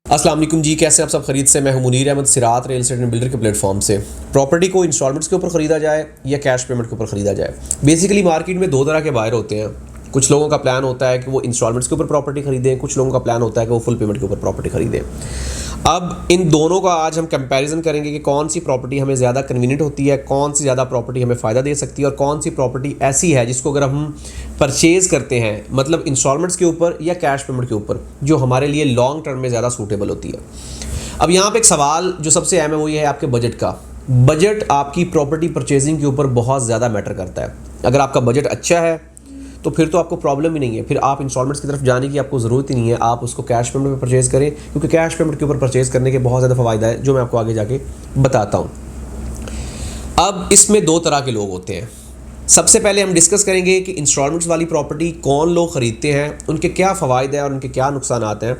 अस्सलाम वालेकुम जी, कैसे आप सब खरीद से। मैं हूं मुनीर अहमद, सिरात रियल एस्टेट एंड बिल्डर के प्लेटफॉर्म से। प्रॉपर्टी को इंस्टॉलमेंट्स के ऊपर ख़रीदा जाए या कैश पेमेंट के ऊपर ख़रीदा जाए। बेसिकली मार्केट में दो तरह के बायर होते हैं। कुछ लोगों का प्लान होता है कि वो इंस्टॉलमेंट्स के ऊपर प्रॉपर्टी खरीदें, कुछ लोगों का प्लान होता है कि वो फुल पेमेंट के ऊपर प्रॉपर्टी खरीदें। अब इन दोनों का आज हम कंपैरिजन करेंगे कि कौन सी प्रॉपर्टी हमें ज़्यादा कन्वीनियंट होती है, कौन सी ज़्यादा प्रॉपर्टी हमें फ़ायदा दे सकती है और कौन सी प्रॉपर्टी ऐसी है जिसको अगर हम परचेज़ करते हैं, मतलब इंस्टॉलमेंट्स के ऊपर या कैश पेमेंट के ऊपर, जो हमारे लिए लॉन्ग टर्म में ज़्यादा सूटेबल होती है। अब यहाँ पे एक सवाल जो सबसे अहम है वो ये है आपके बजट का। बजट आपकी प्रॉपर्टी परचेजिंग के ऊपर बहुत ज़्यादा मैटर करता है। अगर आपका बजट अच्छा है तो फिर तो आपको प्रॉब्लम ही नहीं है, फिर आप इंस्टॉलमेंट्स की तरफ जाने की आपको ज़रूरत ही नहीं है। आप उसको कैश पेमेंट में परचेज़ करें, क्योंकि कैश पेमेंट के ऊपर परचेज़ करने के बहुत ज़्यादा फ़ायदा है जो मैं आपको आगे जाके बताता हूँ। अब इसमें दो तरह के लोग होते हैं। सबसे पहले हम डिस्कस करेंगे कि इंस्टॉलमेंट्स वाली प्रॉपर्टी कौन लोग ख़रीदते हैं, उनके क्या फ़वाइद हैं और उनके क्या नुकसान हैं।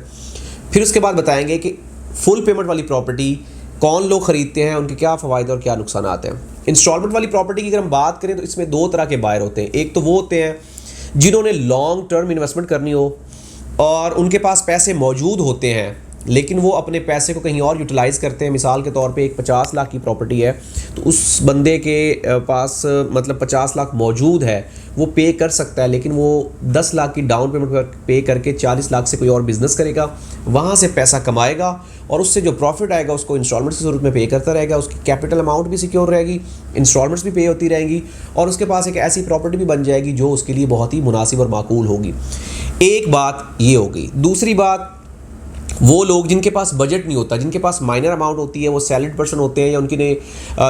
फिर उसके बाद बताएंगे कि फुल पेमेंट वाली प्रॉपर्टी कौन लोग ख़रीदते हैं, उनके क्या फ़वाइद और क्या नुकसान हैं। इंस्टॉलमेंट वाली प्रॉपर्टी की अगर हम बात करें तो इसमें दो तरह के बायर होते हैं। एक तो वो होते हैं जिन्होंने लॉन्ग टर्म इन्वेस्टमेंट करनी हो और उनके पास पैसे मौजूद होते हैं, लेकिन वो अपने पैसे को कहीं और यूटिलाइज़ करते हैं। मिसाल के तौर पे एक 50 लाख की प्रॉपर्टी है तो उस बंदे के पास मतलब 50 लाख मौजूद है, वो पे कर सकता है, लेकिन वो 10 लाख की डाउन पेमेंट पे करके 40 लाख से कोई और बिज़नेस करेगा, वहाँ से पैसा कमाएगा और उससे जो प्रॉफिट आएगा उसको इंस्टॉलमेंट्स की सूरत में पे करता रहेगा। उसकी कैपिटल अमाउंट भी सिक्योर रहेगी, इंस्टॉलमेंट्स भी पे होती रहेंगी और उसके पास एक ऐसी प्रॉपर्टी भी बन जाएगी जो उसके लिए बहुत ही मुनासिब और माकूल होगी। एक बात ये होगी। दूसरी बात, वो लोग जिनके पास बजट नहीं होता, जिनके पास माइनर अमाउंट होती है, वो सैलरीड पर्सन होते हैं या उनकी ने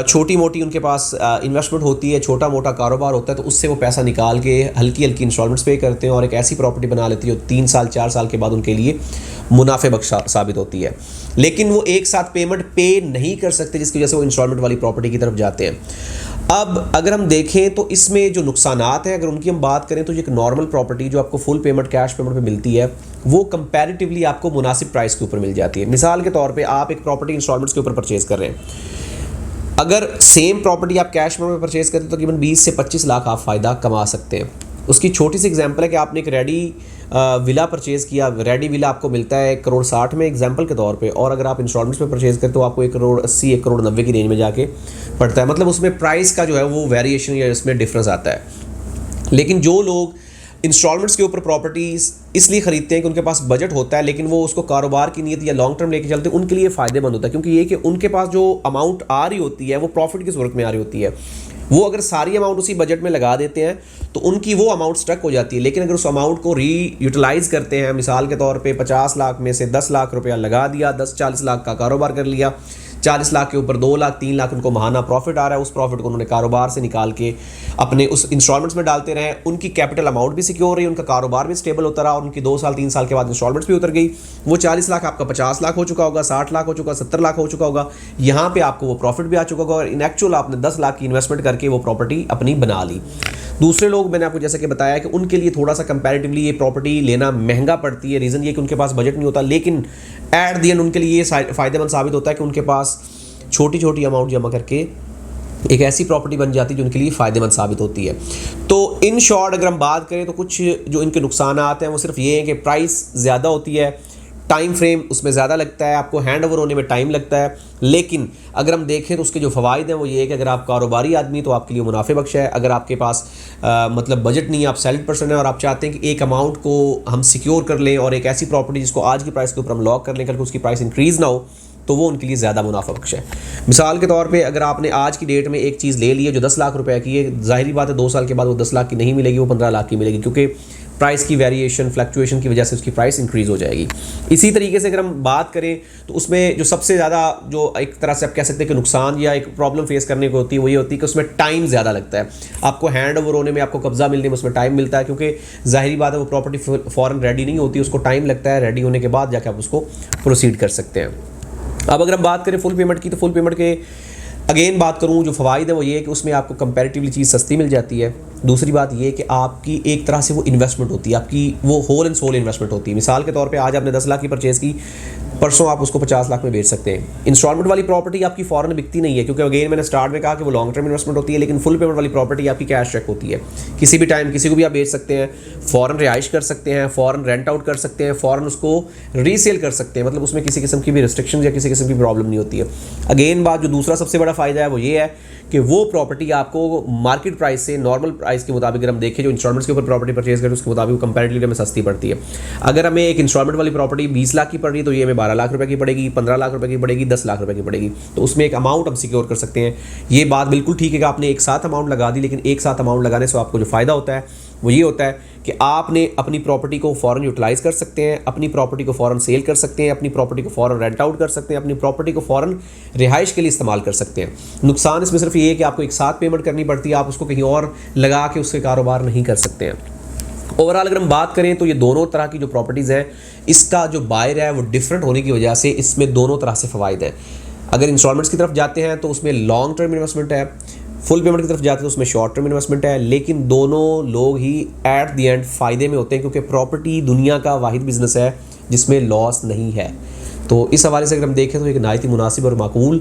छोटी मोटी उनके पास इन्वेस्टमेंट होती है, छोटा मोटा कारोबार होता है, तो उससे वो पैसा निकाल के हल्की हल्की इंस्टॉलमेंट्स पे करते हैं और एक ऐसी प्रॉपर्टी बना लेती है जो 3 साल 4 साल के बाद उनके लिए मुनाफे बख्श साबित होती है। लेकिन वो एक साथ पेमेंट पे नहीं कर सकते, जिसकी वजह से वो इंस्टॉलमेंट वाली प्रॉपर्टी की तरफ जाते हैं। अब अगर हम देखें तो इसमें जो नुकसानात हैं, अगर उनकी हम बात करें तो एक नॉर्मल प्रॉपर्टी जो आपको फुल पेमेंट कैश पेमेंट पे मिलती है, वो कंपैरेटिवली आपको मुनासिब प्राइस के ऊपर मिल जाती है। मिसाल के तौर पे आप एक प्रॉपर्टी इंस्टॉलमेंट्स के ऊपर परचेज़ कर रहे हैं। अगर सेम प्रॉपर्टी आप कैश पेमेंट में परचेज़ करते हैं तो तकरीबन 20 से 25 लाख आप फ़ायदा कमा सकते हैं। उसकी छोटी सी एग्जांपल है कि आपने एक रेडी विला परचेज़ किया। रेडी विला आपको मिलता है 1,60 करोड़ में एग्जांपल के तौर पे, और अगर आप इंस्टॉलमेंट्स में परचेज़ करते हो आपको 1,80 करोड़ 1,90 करोड़ की रेंज में जाके पड़ता है। मतलब उसमें प्राइस का जो है वो वेरिएशन या इसमें डिफरेंस आता है। लेकिन जो लोग इंस्टॉलमेंट्स के ऊपर प्रॉपर्टीज़ इसलिए ख़रीदते हैं कि उनके पास बजट होता है, लेकिन वो उसको कारोबार की नीयत या लॉन्ग टर्म लेके चलते हैं, उनके लिए फ़ायदेमंद होता है, क्योंकि ये कि उनके पास जो अमाउंट आ रही होती है वो प्रॉफिट की सूरत में आ रही होती है। वो अगर सारी अमाउंट उसी बजट में लगा देते हैं तो उनकी वो अमाउंट स्टक हो जाती है। लेकिन अगर उस अमाउंट को री यूटिलाइज़ करते हैं, मिसाल के तौर पे 50 लाख में से 10 लाख रुपया लगा दिया, 10-40 लाख का कारोबार कर लिया, 40 लाख के ऊपर 2 लाख 3 लाख उनको महाना प्रॉफिट आ रहा है, उस प्रॉफिट को उन्होंने कारोबार से निकाल के अपने उस इंस्टॉलमेंट्स में डालते रहे, उनकी कैपिटल अमाउंट भी सिक्योर रही, उनका कारोबार भी स्टेबल होता रहा और उनकी 2 साल 3 साल के बाद इंस्टॉलमेंट्स भी उतर गई। वो 40 लाख आपका 50 लाख हो चुका होगा, 60 लाख हो चुका, 70 लाख हो चुका होगा। यहाँ पे आपको वो प्रॉफिट भी आ चुका होगा और इन एक्चुअल आपने 10 लाख की इन्वेस्टमेंट करके वो प्रॉपर्टी अपनी बना ली। दूसरे लोग, मैंने आपको जैसा कि बताया कि उनके लिए थोड़ा सा कंपैरेटिवली ये प्रॉपर्टी लेना महंगा पड़ती है। रीज़न ये कि उनके पास बजट नहीं होता, लेकिन एट द एंड उनके लिए ये फ़ायदेमंद साबित होता है कि उनके पास छोटी छोटी अमाउंट जमा करके एक ऐसी प्रॉपर्टी बन जाती है जो उनके लिए फ़ायदेमंद साबित होती है। तो इन शॉर्ट अगर हम बात करें तो कुछ जो इनके नुकसान आते हैं वो सिर्फ ये हैं कि प्राइस ज़्यादा होती है, टाइम फ्रेम उसमें ज़्यादा लगता है, आपको हैंड ओवर होने में टाइम लगता है। लेकिन अगर हम देखें तो उसके जो फ़वाइद हैं वो ये है कि अगर आप कारोबारी आदमी तो आपके लिए मुनाफे बख्श है। अगर आपके पास मतलब बजट नहीं है, आप सैलरीड पर्सन है और आप चाहते हैं कि एक अमाउंट को हम सिक्योर कर लें और एक ऐसी प्रॉपर्टी जिसको आज की प्राइस के ऊपर हम लॉक कर लें, कल को उसकी प्राइस इंक्रीज़ ना हो, तो वो उनके लिए ज़्यादा मुनाफा बख्श है। मिसाल के तौर पे अगर आपने आज की डेट में एक चीज़ ले ली है जो 10 लाख रुपए की है, ज़ाहिरी बात है 2 साल के बाद वो 10 लाख की नहीं मिलेगी, वो 15 लाख की मिलेगी, क्योंकि प्राइस की वेरिएशन फ्लक्चुएशन की वजह से उसकी प्राइस इंक्रीज़ हो जाएगी। इसी तरीके से अगर हम बात करें तो उसमें जो सबसे ज़्यादा जो एक तरह से आप कह सकते हैं कि नुकसान या एक प्रॉब्लम फेस करने को होती है वो ये होती है कि उसमें टाइम ज़्यादा लगता है। आपको हैंड ओवर होने में, आपको कब्जा मिलने में उसमें टाइम मिलता है, क्योंकि ज़ाहिरी बात है वो प्रॉपर्टी फ़ौरन रेडी नहीं होती, उसको टाइम लगता है। रेडी होने के बाद जाकर आप उसको प्रोसीड कर सकते हैं। अब अगर हम बात करें फुल पेमेंट की, तो फुल पेमेंट के अगेन बात करूं जो फ़वाइद है वो ये है कि उसमें आपको कंपैरेटिवली चीज़ सस्ती मिल जाती है। दूसरी बात ये है कि आपकी एक तरह से वो इन्वेस्टमेंट होती है, आपकी वो होल एंड सोल इन्वेस्टमेंट होती है। मिसाल के तौर पे आज आपने 10 लाख की परचेज़ की, परसों आप उसको 50 लाख में बेच सकते हैं। इंस्टॉलमेंट वाली प्रॉपर्टी आपकी फॉरन बिकती नहीं है, क्योंकि अगेन मैंने स्टार्ट में कहा कि वो लॉन्ग टर्म इन्वेस्टमेंट होती है, लेकिन फुल पेमेंट वाली प्रॉपर्टी आपकी कैश चेक होती है। किसी भी टाइम किसी को भी आप बेच सकते हैं, फॉरन रिहाइश कर सकते हैं, फॉरन रेंट आउट कर सकते हैं, फॉरन उसको रीसेल कर सकते हैं, मतलब उसमें किसी किस्म की भी रिस्ट्रिक्शन या किसी किस्म की प्रॉब्लम नहीं होती है। अगेन बात जो दूसरा सबसे बड़ा फ़ायदा है वो ये है कि वो प्रॉपर्टी आपको मार्केट प्राइस से, नॉर्मल प्राइस के मुताबिक अगर हम देखें, जो इंस्टॉलमेंट्स के ऊपर प्रॉपर्टी परचेज करें उसके मुताबिक कंपैरेटिवली हमें सस्ती पड़ती है। अगर हमें एक इंस्टॉलमेंट वाली प्रॉपर्टी 20 लाख की पड़ रही है तो ये हमें 12 लाख रुपए की पड़ेगी, 15 लाख रुपए की पड़ेगी, 10 लाख रुपए की पड़ेगी। तो उसमें एक अमाउंट हम सिक्योर कर सकते हैं। ये बात बिल्कुल ठीक है कि आपने एक साथ अमाउंट लगा दी, लेकिन एक साथ अमाउंट लगाने से आपको जो फ़ायदा होता है वो ये होता है कि आपने अपनी प्रॉपर्टी को फ़ौरन यूटिलाइज़ कर सकते हैं, अपनी प्रॉपर्टी को फ़ौरन सेल कर सकते हैं, अपनी प्रॉपर्टी को फ़ौरन रेंट आउट कर सकते हैं, अपनी प्रॉपर्टी को फ़ौरन रिहाइश के लिए इस्तेमाल कर सकते हैं। नुकसान इसमें सिर्फ ये है कि आपको एक साथ पेमेंट करनी पड़ती है, आप उसको कहीं और लगा के उससे कारोबार नहीं कर सकते हैं। ओवरऑल अगर हम बात करें तो ये दोनों तरह की जो प्रॉपर्टीज़ हैं, इसका जो बायर है वो डिफरेंट होने की वजह से इसमें दोनों तरह से फ़वाइद हैं। अगर इंस्टॉलमेंट्स की तरफ जाते हैं तो उसमें लॉन्ग टर्म इन्वेस्टमेंट है, फुल पेमेंट की तरफ जाते हैं तो उसमें शॉर्ट टर्म इन्वेस्टमेंट है, लेकिन दोनों लोग ही एट द एंड फ़ायदे में होते हैं, क्योंकि प्रॉपर्टी दुनिया का वाहिद बिजनेस है जिसमें लॉस नहीं है। तो इस हवाले से अगर हम देखें तो एक नहायत ही मुनासिब और माकूल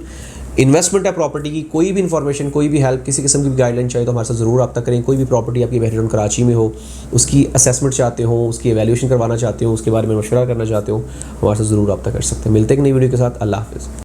इन्वेस्टमेंट है प्रॉपर्टी की। कोई भी इन्फॉर्मेशन, कोई भी हेल्प, किसी किस्म की भी गाइडलाइन चाहिए तो हमारे साथ ज़रूर रब्ता करें। कोई भी प्रॉपर्टी आपकी बहरीन कराची में हो, उसकी असेसमेंट चाहते हो, उसकी एवैल्यूएशन करवाना चाहते हो, उसके बारे में मशवरा करना चाहते हो, हमारे साथ ज़रूर रब्ता कर सकते हैं। मिलते हैं एक नई वीडियो के साथ। अल्लाह हाफ़िज़।